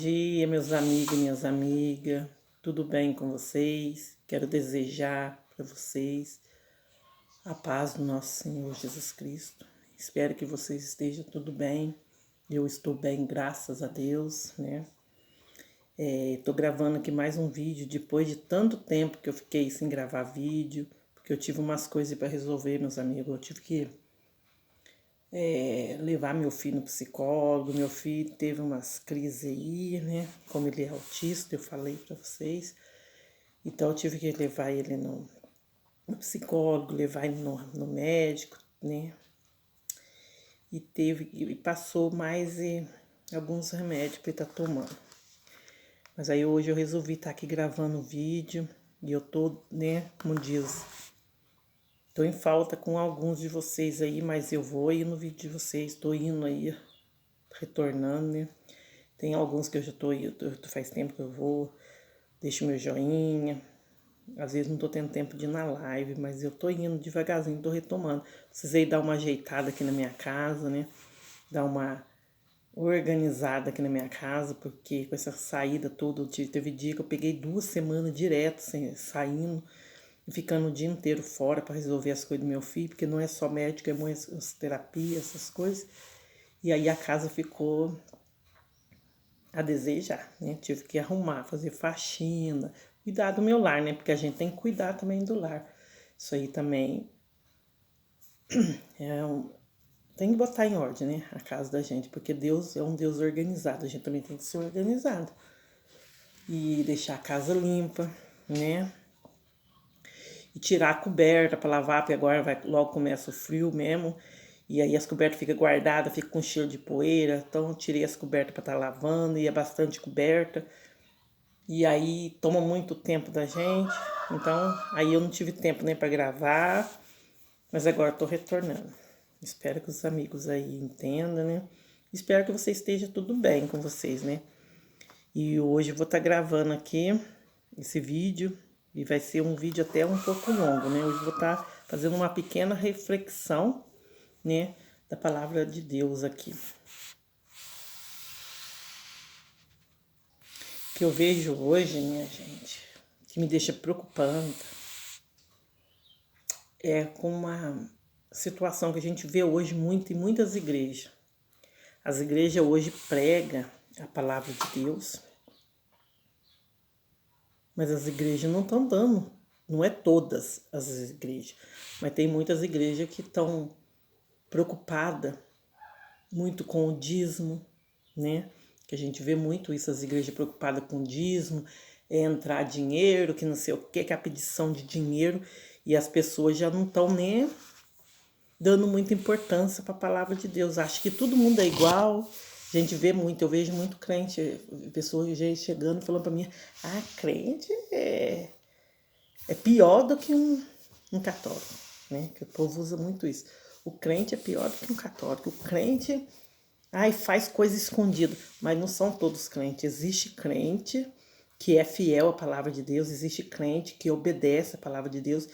dia, meus amigos e minhas amigas. Tudo bem com vocês? Quero desejar para vocês a paz do nosso Senhor Jesus Cristo. Espero que vocês estejam tudo bem. Eu estou bem, graças a Deus, né? Tô gravando aqui mais um vídeo depois de tanto tempo que eu fiquei sem gravar vídeo, porque eu tive umas coisas para resolver, meus amigos. Eu tive que levar meu filho no psicólogo. Meu filho teve umas crises aí, né? Como ele é autista, eu falei pra vocês. Então eu tive que levar ele no psicólogo, levar ele no médico, né? E passou mais alguns remédios pra ele estar tomando. Mas aí hoje eu resolvi estar aqui gravando o vídeo. E eu tô, né, como diz, tô em falta com alguns de vocês aí, mas eu vou ir no vídeo de vocês, tô indo aí, retornando, né? Tem alguns que eu já tô indo, faz tempo que eu vou, deixo meu joinha. Às vezes não tô tendo tempo de ir na live, mas eu tô indo devagarzinho, tô retomando. Precisei dar uma ajeitada aqui na minha casa, né? Dar uma organizada aqui na minha casa, porque com essa saída toda, teve dia que eu peguei 2 semanas direto, saindo, e ficando o dia inteiro fora para resolver as coisas do meu filho, porque não é só médico, é muitas terapias, essas coisas. E aí a casa ficou a desejar, né? Tive que arrumar, fazer faxina, cuidar do meu lar, né? Porque a gente tem que cuidar também do lar. Isso aí também tem que botar em ordem, né? A casa da gente, porque Deus é um Deus organizado, a gente também tem que ser organizado. E deixar a casa limpa, né? E tirar a coberta para lavar, porque agora logo começa o frio mesmo. E aí as cobertas ficam guardadas, fica com cheiro de poeira. Então eu tirei as cobertas para estar lavando, e é bastante coberta. E aí toma muito tempo da gente. Então aí eu não tive tempo nem para gravar. Mas agora eu tô retornando. Espero que os amigos aí entendam, né? Espero que você esteja tudo bem com vocês, né? E hoje eu vou estar gravando aqui esse vídeo. E vai ser um vídeo até um pouco longo, né? Hoje eu vou estar fazendo uma pequena reflexão, né? Da palavra de Deus aqui. O que eu vejo hoje, minha gente, que me deixa preocupante, é com uma situação que a gente vê hoje muito em muitas igrejas. As igrejas hoje pregam a palavra de Deus, mas as igrejas não estão dando. Não é todas as igrejas, mas tem muitas igrejas que estão preocupadas muito com o dízimo, né? Que a gente vê muito isso, as igrejas preocupadas com o dízimo, entrar dinheiro, que não sei o que é a pedição de dinheiro, e as pessoas já não estão nem dando muita importância para a palavra de Deus. Acho que todo mundo é igual. A gente vê muito, eu vejo muito crente, pessoas chegando e falando para mim: ah, crente é pior do que um católico, né? Que o povo usa muito isso. O crente é pior do que um católico. O crente, faz coisa escondida. Mas não são todos crentes. Existe crente que é fiel à palavra de Deus, existe crente que obedece à palavra de Deus,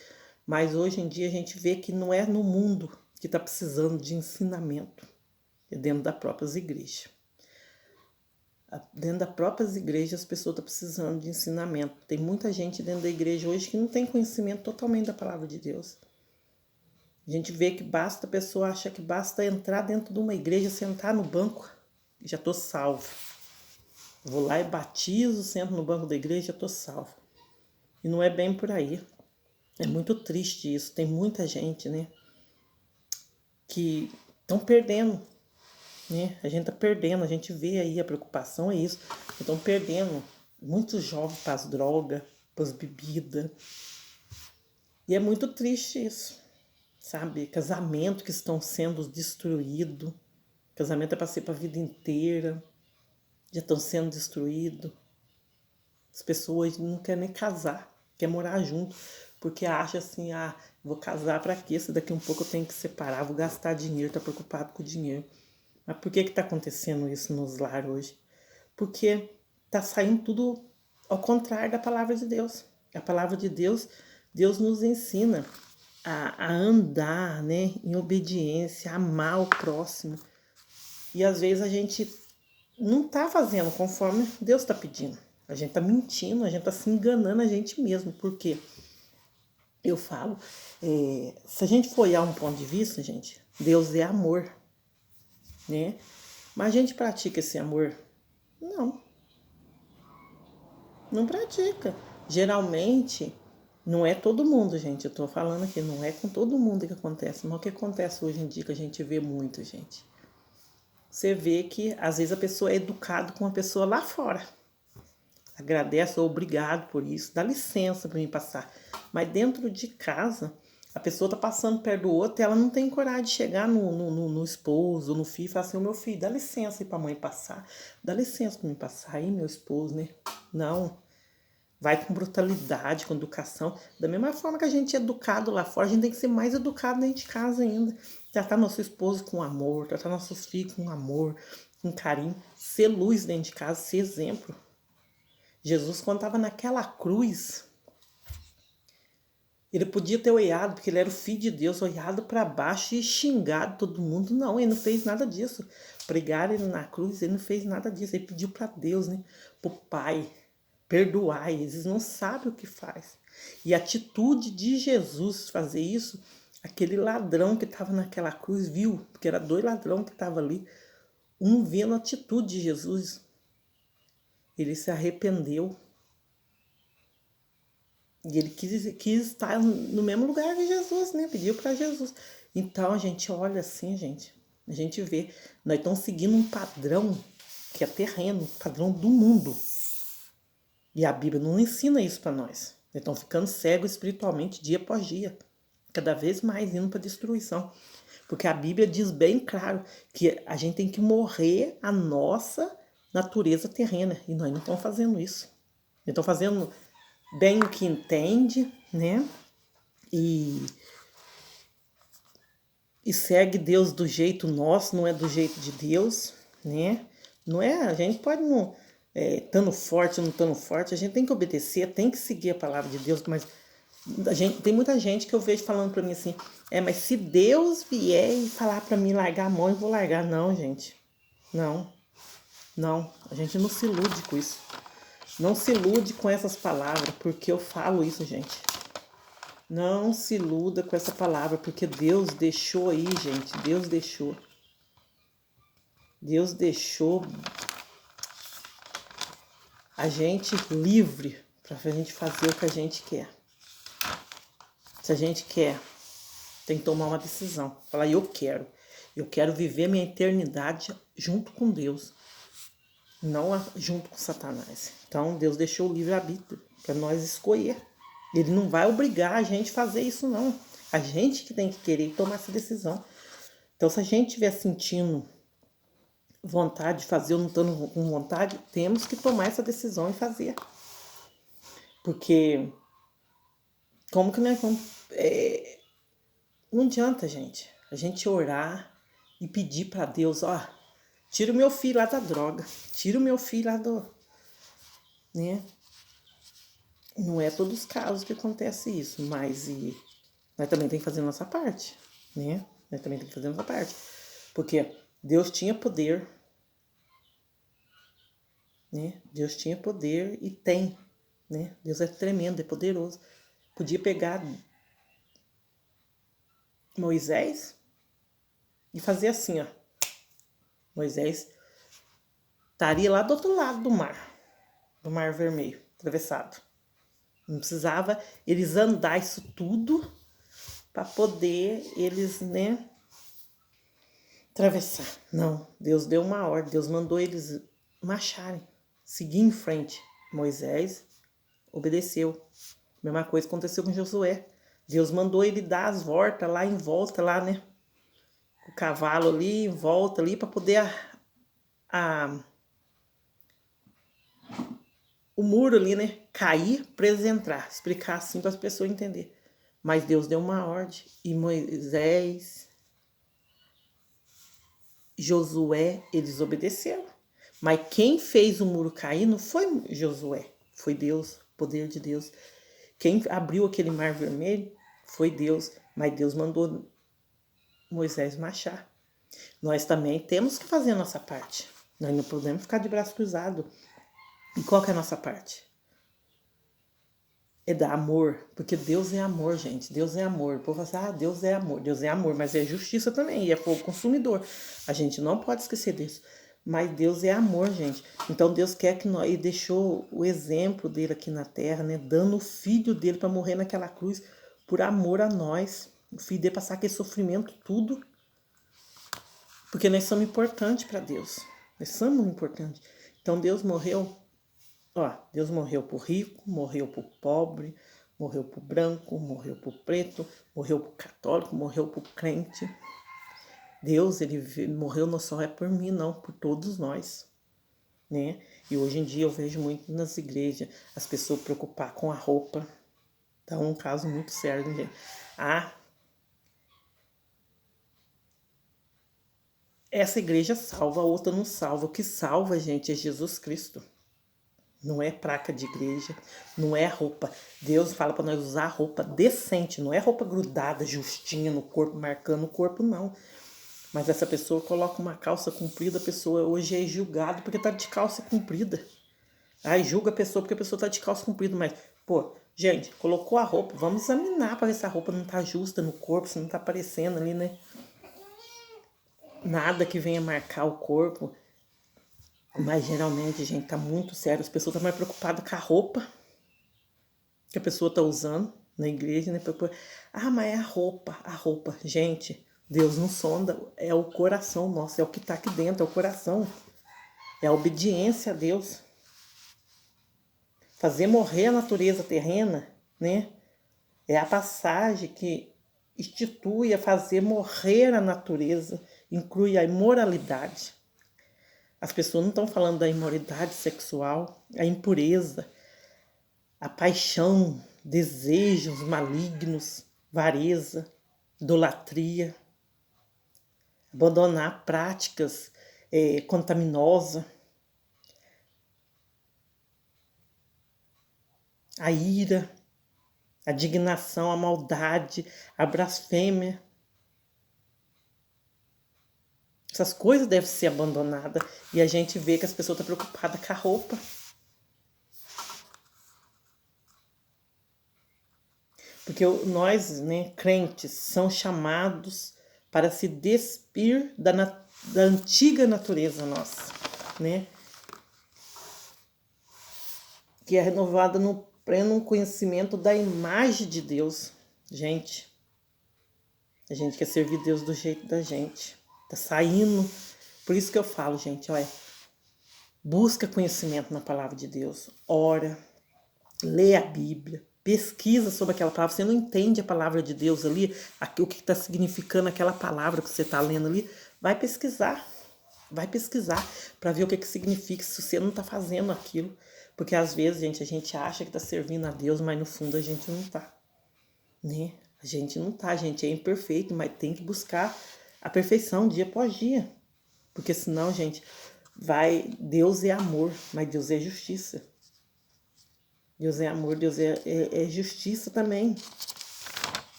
mas hoje em dia a gente vê que não é no mundo que está precisando de ensinamento, é dentro das próprias igrejas. Dentro das próprias igrejas as pessoas estão precisando de ensinamento. Tem muita gente dentro da igreja hoje que não tem conhecimento totalmente da palavra de Deus. A gente vê que a pessoa acha que basta entrar dentro de uma igreja, sentar no banco e já estou salvo. Vou lá e batizo, sento no banco da igreja e já estou salvo. E não é bem por aí. É muito triste isso. Tem muita gente, né, que estão perdendo, né? A gente está perdendo, a gente vê aí, a preocupação é isso. Estão perdendo muitos jovens para as drogas, para as bebidas. E é muito triste isso, sabe? Casamento que estão sendo destruídos. Casamento é para ser para a vida inteira. Já estão sendo destruídos. As pessoas não querem nem casar, querem morar junto, porque acha assim, vou casar para quê? Se daqui a um pouco eu tenho que separar, vou gastar dinheiro, tá preocupado com o dinheiro. Mas por que tá acontecendo isso nos lares hoje? Porque tá saindo tudo ao contrário da palavra de Deus. A palavra de Deus, Deus nos ensina a andar, né, em obediência, a amar o próximo. E às vezes a gente não tá fazendo conforme Deus está pedindo. A gente tá mentindo, a gente tá se enganando a gente mesmo. Por quê? Eu falo, se a gente for olhar um ponto de vista, gente, Deus é amor, né? Mas a gente pratica esse amor? Não, não pratica. Geralmente, não é todo mundo, gente. Eu tô falando aqui, não é com todo mundo que acontece. Mas o que acontece hoje em dia que a gente vê muito, gente? Você vê que às vezes a pessoa é educada com uma pessoa lá fora. Agradece, obrigado por isso, dá licença para mim passar. Mas dentro de casa, a pessoa tá passando perto do outro e ela não tem coragem de chegar no esposo, no filho e falar assim, ô meu filho, dá licença aí pra mãe passar. Dá licença pra mim passar aí, meu esposo, né? Não. Vai com brutalidade, com educação. Da mesma forma que a gente é educado lá fora, a gente tem que ser mais educado dentro de casa ainda. Tratar nosso esposo com amor, tratar nossos filhos com amor, com carinho. Ser luz dentro de casa, ser exemplo. Jesus, quando estava naquela cruz, ele podia ter olhado, porque ele era o filho de Deus, olhado para baixo e xingado todo mundo. Não, ele não fez nada disso. Pregaram ele na cruz, ele não fez nada disso. Ele pediu para Deus, né? Pro Pai, perdoai. Eles não sabem o que faz. E a atitude de Jesus fazer isso, aquele ladrão que estava naquela cruz viu, porque era 2 ladrões que estavam ali, um vendo a atitude de Jesus. Ele se arrependeu. E ele quis estar no mesmo lugar que Jesus, né? Pediu para Jesus. Então a gente olha assim, gente. A gente vê. Nós estamos seguindo um padrão que é terreno, padrão do mundo. E a Bíblia não ensina isso para nós. Nós estamos ficando cegos espiritualmente dia após dia. Cada vez mais indo para destruição. Porque a Bíblia diz bem claro que a gente tem que morrer a nossa natureza terrena. E nós não estamos fazendo isso. Nós estamos fazendo bem o que entende, né? E segue Deus do jeito nosso, não é do jeito de Deus, né? Não é, a gente pode não, estando forte ou não estando forte, a gente tem que obedecer, tem que seguir a palavra de Deus, mas tem muita gente que eu vejo falando pra mim assim, mas se Deus vier e falar pra mim largar a mão, eu vou largar. Não, gente, não, a gente não se ilude com isso. Não se ilude com essas palavras, porque eu falo isso, gente. Não se iluda com essa palavra, porque Deus deixou aí, gente. Deus deixou. Deus deixou a gente livre para a gente fazer o que a gente quer. Se a gente quer, tem que tomar uma decisão. Falar, eu quero. Eu quero viver minha eternidade junto com Deus. Não junto com Satanás. Então, Deus deixou o livre-arbítrio para nós escolher. Ele não vai obrigar a gente a fazer isso, não. A gente que tem que querer tomar essa decisão. Então, se a gente estiver sentindo vontade de fazer ou não estando com vontade, temos que tomar essa decisão e fazer. Porque, como que nós vamos... não adianta, gente, a gente orar e pedir para Deus, tira o meu filho lá da droga, tira o meu filho lá do... né? Não é todos os casos que acontece isso, mas nós também temos que fazer a nossa parte, né? Nós também temos que fazer a nossa parte. Porque Deus tinha poder, né? Deus tinha poder e tem, né? Deus é tremendo, é poderoso. Podia pegar Moisés e fazer assim, Moisés estaria lá do outro lado do Mar Vermelho, atravessado. Não precisava eles andar isso tudo para poder eles, né, atravessar. Não, Deus deu uma ordem, Deus mandou eles marcharem, seguir em frente. Moisés obedeceu. Mesma coisa aconteceu com Josué. Deus mandou ele dar as voltas lá em volta, lá, né? O cavalo ali, em volta ali, para poder o muro ali, né? Cair para eles entrar. Explicar assim para as pessoas entenderem. Mas Deus deu uma ordem. E Moisés, Josué, eles obedeceram. Mas quem fez o muro cair não foi Josué. Foi Deus, o poder de Deus. Quem abriu aquele mar vermelho foi Deus. Mas Deus mandou Moisés marchar. Nós também temos que fazer a nossa parte. Nós não podemos ficar de braço cruzado. E qual que é a nossa parte? É dar amor, porque Deus é amor, gente. Deus é amor. O povo fala assim, Deus é amor. Deus é amor, mas é justiça também, e é fogo consumidor. A gente não pode esquecer disso. Mas Deus é amor, gente. Então Deus quer que nós... E deixou o exemplo dele aqui na terra, né? Dando o filho dele para morrer naquela cruz por amor a nós. O filho dele passar aquele sofrimento, tudo. Porque nós somos importantes para Deus. Nós somos importantes. Então Deus morreu... Ó, Deus morreu por rico, morreu por pobre, morreu por branco, morreu por preto, morreu por católico, morreu por crente. Deus, ele morreu não só é por mim, não, por todos nós, né? E hoje em dia eu vejo muito nas igrejas as pessoas preocupar com a roupa. Então, um caso muito sério, né, gente? Essa igreja salva, a outra não salva. O que salva, gente, é Jesus Cristo. Não é placa de igreja, não é roupa. Deus fala para nós usar roupa decente, não é roupa grudada, justinha no corpo, marcando o corpo, não. Mas essa pessoa coloca uma calça comprida, a pessoa hoje é julgada porque tá de calça comprida. Aí julga a pessoa porque a pessoa tá de calça comprida, mas, pô, gente, colocou a roupa, vamos examinar para ver se a roupa não tá justa no corpo, se não tá aparecendo ali, né? Nada que venha marcar o corpo. Mas geralmente, gente, tá muito sério. As pessoas estão mais preocupadas com a roupa que a pessoa tá usando na igreja, né? Mas é a roupa, a roupa. Gente, Deus não sonda, é o coração nosso, é o que tá aqui dentro, é o coração. É a obediência a Deus. Fazer morrer a natureza terrena, né? É a passagem que institui a fazer morrer a natureza, inclui a imoralidade. As pessoas não estão falando da imoralidade sexual, a impureza, a paixão, desejos malignos, avareza, idolatria, abandonar práticas contaminosas, a ira, a indignação, a maldade, a blasfêmia. Essas coisas devem ser abandonadas e a gente vê que as pessoas estão preocupadas com a roupa. Porque nós, né, crentes, são chamados para se despir da antiga natureza nossa, né? Que é renovada no pleno conhecimento da imagem de Deus. Gente, a gente quer servir Deus do jeito da gente. Tá saindo. Por isso que eu falo, gente, olha, busca conhecimento na palavra de Deus. Ora, lê a Bíblia, pesquisa sobre aquela palavra. Você não entende a palavra de Deus ali, o que está significando aquela palavra que você está lendo ali, vai pesquisar. Vai pesquisar para ver o que significa se você não está fazendo aquilo. Porque às vezes, gente, a gente acha que está servindo a Deus, mas no fundo a gente não está, né? A gente não tá, a gente é imperfeito, mas tem que buscar a perfeição dia após dia. Porque senão, gente, Deus é amor, mas Deus é justiça. Deus é amor, Deus é justiça também.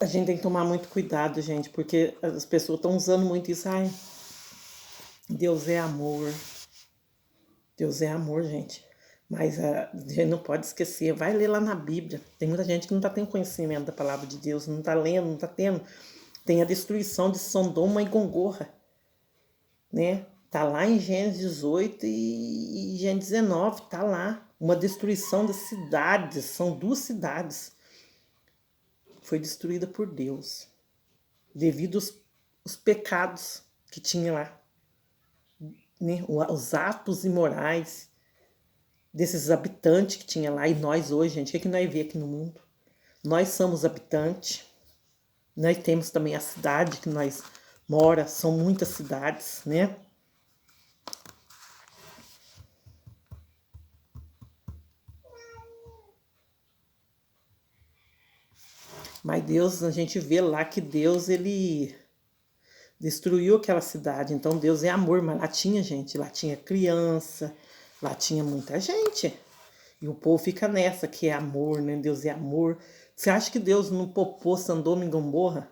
A gente tem que tomar muito cuidado, gente, porque as pessoas estão usando muito isso. Ai, Deus é amor. Deus é amor, gente. Mas a gente não pode esquecer, vai ler lá na Bíblia. Tem muita gente que não está tendo conhecimento da palavra de Deus, não está lendo, não está tendo. Tem a destruição de Sodoma e Gomorra, né? Tá lá em Gênesis 18 e Gênesis 19, tá lá. Uma destruição das cidades, são 2 cidades. Foi destruída por Deus, devido aos pecados que tinha lá, né? Os atos imorais desses habitantes que tinha lá. E nós hoje, gente, o que nós vemos aqui no mundo? Nós somos habitantes, nós temos também a cidade que nós mora, são muitas cidades, né? Mas Deus, a gente vê lá que Deus, ele destruiu aquela cidade. Então Deus é amor, mas lá tinha gente, lá tinha criança, lá tinha muita gente. E o povo fica nessa, que é amor, né? Deus é amor. Você acha que Deus não poupou Sodoma e Gomorra?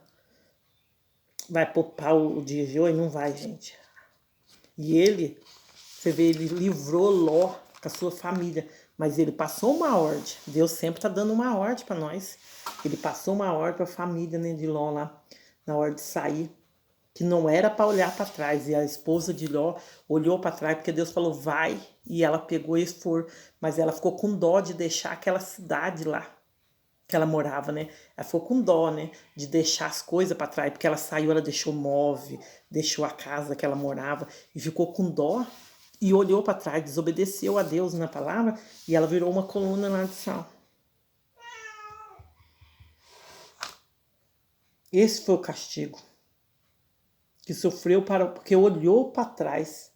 Vai poupar o dia de hoje? Não vai, gente. E ele, você vê, ele livrou Ló com a sua família. Mas ele passou uma ordem. Deus sempre está dando uma ordem para nós. Ele passou uma ordem para a família, né, de Ló lá, na hora de sair. Que não era para olhar para trás. E a esposa de Ló olhou para trás, porque Deus falou, vai. E ela pegou e foi. Mas ela ficou com dó de deixar aquela cidade lá que ela morava, né? Ela ficou com dó, né? De deixar as coisas para trás, porque ela saiu, ela deixou móvel, deixou a casa que ela morava e ficou com dó e olhou para trás, desobedeceu a Deus na palavra e ela virou uma coluna lá de sal. Esse foi o castigo que sofreu porque olhou para trás,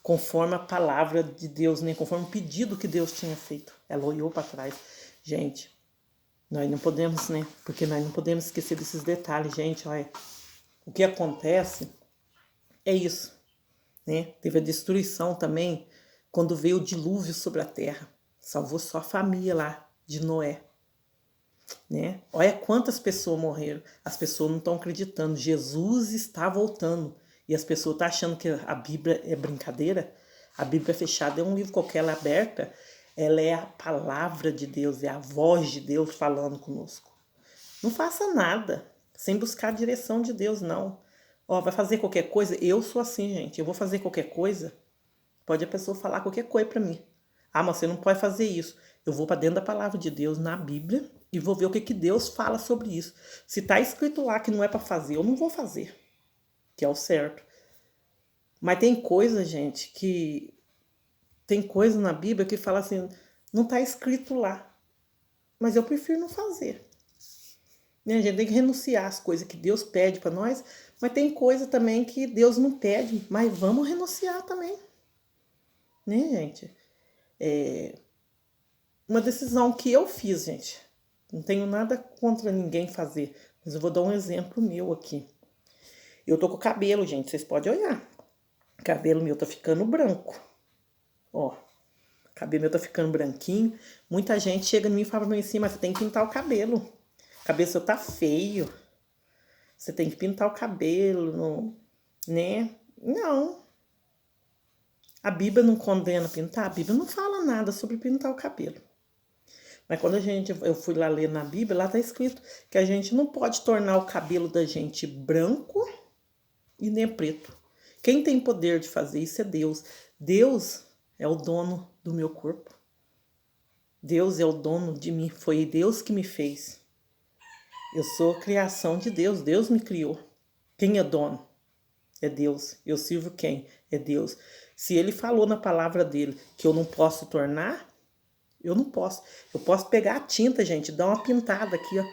conforme a palavra de Deus, né? Conforme o pedido que Deus tinha feito. Ela olhou para trás. Gente, nós não podemos, né? Porque nós não podemos esquecer desses detalhes, gente. Olha, o que acontece é isso, né? Teve a destruição também quando veio o dilúvio sobre a terra. Salvou só a família lá de Noé, né? Olha quantas pessoas morreram. As pessoas não estão acreditando. Jesus está voltando. E as pessoas estão achando que a Bíblia é brincadeira. A Bíblia fechada é um livro qualquer, ela é aberta. Ela é a palavra de Deus, é a voz de Deus falando conosco. Não faça nada sem buscar a direção de Deus, não. Ó, vai fazer qualquer coisa? Eu sou assim, gente. Eu vou fazer qualquer coisa. Pode a pessoa falar qualquer coisa para mim. Ah, mas você não pode fazer isso. Eu vou para dentro da palavra de Deus, na Bíblia, e vou ver o que Deus fala sobre isso. Se está escrito lá que não é para fazer, eu não vou fazer. Que é o certo. Mas tem coisa, gente, que... Tem coisa na Bíblia que fala assim, não está escrito lá. Mas eu prefiro não fazer. Né? A gente tem que renunciar às coisas que Deus pede para nós, mas tem coisa também que Deus não pede, mas vamos renunciar também. Né, gente? É uma decisão que eu fiz, gente. Não tenho nada contra ninguém fazer, mas eu vou dar um exemplo meu aqui. Eu tô com o cabelo, gente, vocês podem olhar. O cabelo meu tá ficando branco. Ó, o cabelo meu tá ficando branquinho. Muita gente chega em mim e fala pra mim assim, mas você tem que pintar o cabelo. O cabelo seu tá feio. Você tem que pintar o cabelo, não, né? Não. A Bíblia não condena pintar? A Bíblia não fala nada sobre pintar o cabelo. Mas quando eu fui lá ler na Bíblia, lá tá escrito que a gente não pode tornar o cabelo da gente branco e nem preto. Quem tem poder de fazer isso é Deus. Deus é o dono do meu corpo. Deus é o dono de mim. Foi Deus que me fez. Eu sou criação de Deus. Deus me criou. Quem é dono? É Deus. Eu sirvo quem? É Deus. Se ele falou na palavra dele que eu não posso tornar, eu não posso. Eu posso pegar a tinta, gente, dar uma pintada aqui, ó.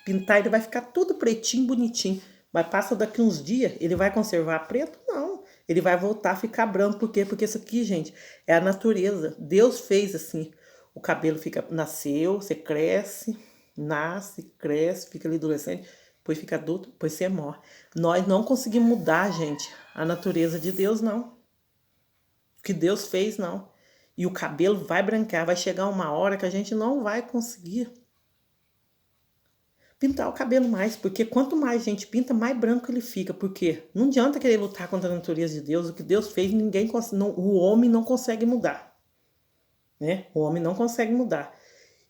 Pintar, ele vai ficar tudo pretinho, bonitinho. Mas passa daqui uns dias, ele vai conservar preto? Não. Ele vai voltar a ficar branco. Por quê? Porque isso aqui, gente, é a natureza. Deus fez assim. O cabelo nasceu, você cresce, nasce, cresce, fica ali adolescente, depois fica adulto, depois você morre. Nós não conseguimos mudar, gente, a natureza de Deus, não. O que Deus fez, não. E o cabelo vai branquear, vai chegar uma hora que a gente não vai conseguir pintar o cabelo mais, porque quanto mais a gente pinta, mais branco ele fica, porque não adianta querer lutar contra a natureza de Deus, o que Deus fez, o homem não consegue mudar, né? O homem não consegue mudar.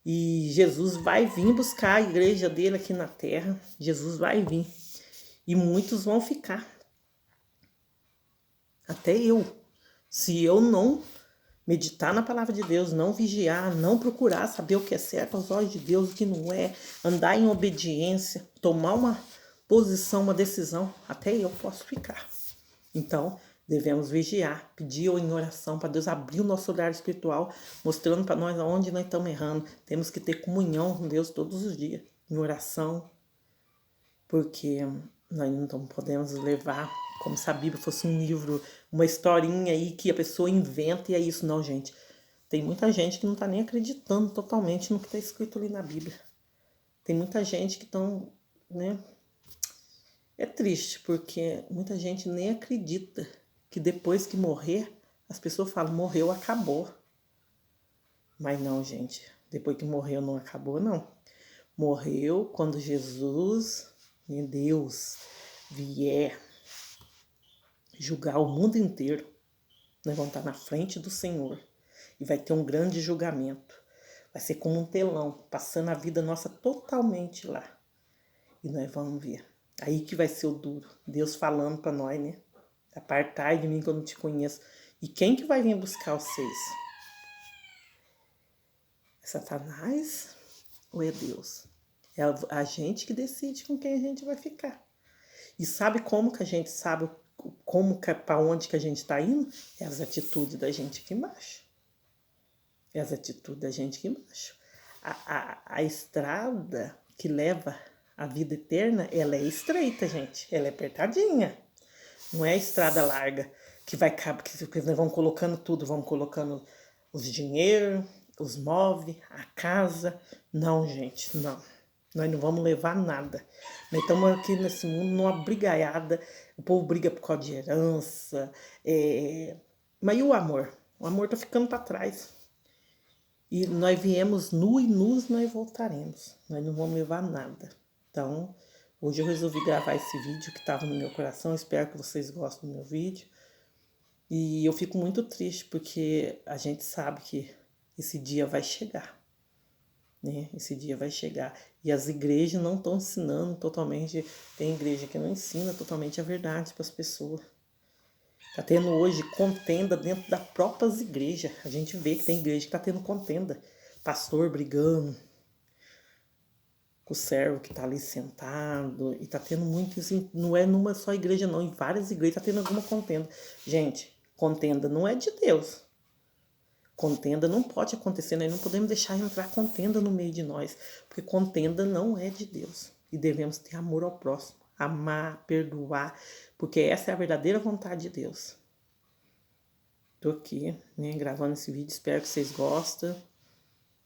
E Jesus vai vir buscar a igreja dele aqui na terra, Jesus vai vir, e muitos vão ficar, até eu, se eu não meditar na palavra de Deus, não vigiar, não procurar saber o que é certo aos olhos de Deus, o que não é, andar em obediência, tomar uma posição, uma decisão, até eu posso ficar. Então, devemos vigiar, pedir em oração para Deus abrir o nosso olhar espiritual, mostrando para nós aonde nós estamos errando. Temos que ter comunhão com Deus todos os dias, em oração, porque nós não podemos levar como se a Bíblia fosse um livro, uma historinha aí que a pessoa inventa e é isso. Não, gente. Tem muita gente que não está nem acreditando totalmente no que está escrito ali na Bíblia. Tem muita gente que estão, né? É triste, porque muita gente nem acredita que depois que morrer, as pessoas falam, morreu, acabou. Mas não, gente. Depois que morreu, não acabou, não. Morreu quando Jesus, Deus, vier. julgar o mundo inteiro. Nós vamos estar na frente do Senhor e vai ter um grande julgamento. Vai ser como um telão, passando a vida nossa totalmente lá. E nós vamos ver. Aí que vai ser o duro. Deus falando para nós, né? Apartai de mim que eu não te conheço. E quem que vai vir buscar vocês? É Satanás ou é Deus? É a gente que decide com quem a gente vai ficar. E sabe como que a gente sabe como para onde que a gente está indo? É as atitudes da gente aqui embaixo. É as atitudes da gente aqui embaixo. A estrada que leva a vida eterna, ela é estreita, gente. Ela é apertadinha. Não é a estrada larga que vai que nós vamos colocando tudo, vamos colocando os dinheiro, os móveis, a casa. Não, gente, não. Nós não vamos levar nada. Nós estamos aqui nesse mundo numa brigaiada. O povo briga por causa de herança. Mas e o amor? O amor tá ficando para trás. E nós viemos nu e nus nós voltaremos. Nós não vamos levar nada. Então, hoje eu resolvi gravar esse vídeo que estava no meu coração. Espero que vocês gostem do meu vídeo. E eu fico muito triste porque a gente sabe que esse dia vai chegar. Né? Esse dia vai chegar. E as igrejas não estão ensinando totalmente. Tem igreja que não ensina totalmente a verdade para as pessoas. Está tendo hoje contenda dentro das próprias igrejas. A gente vê que tem igreja que está tendo contenda. Pastor brigando com o servo que está ali sentado. E está tendo muito isso. Não é numa só igreja não. Em várias igrejas está tendo alguma contenda. Gente, contenda não é de Deus. Contenda não pode acontecer. Nós não podemos deixar entrar contenda no meio de nós. Porque contenda não é de Deus. E devemos ter amor ao próximo. Amar, perdoar. Porque essa é a verdadeira vontade de Deus. Tô aqui, né, gravando esse vídeo. Espero que vocês gostem.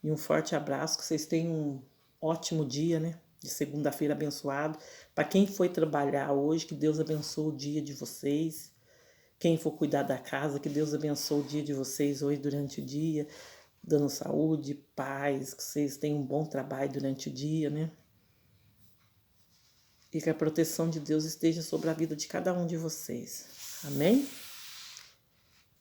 E um forte abraço. Que vocês tenham um ótimo dia, né? De segunda-feira abençoado. Para quem foi trabalhar hoje, que Deus abençoe o dia de vocês. Quem for cuidar da casa, que Deus abençoe o dia de vocês hoje durante o dia. Dando saúde, paz. Que vocês tenham um bom trabalho durante o dia, né? E que a proteção de Deus esteja sobre a vida de cada um de vocês. Amém?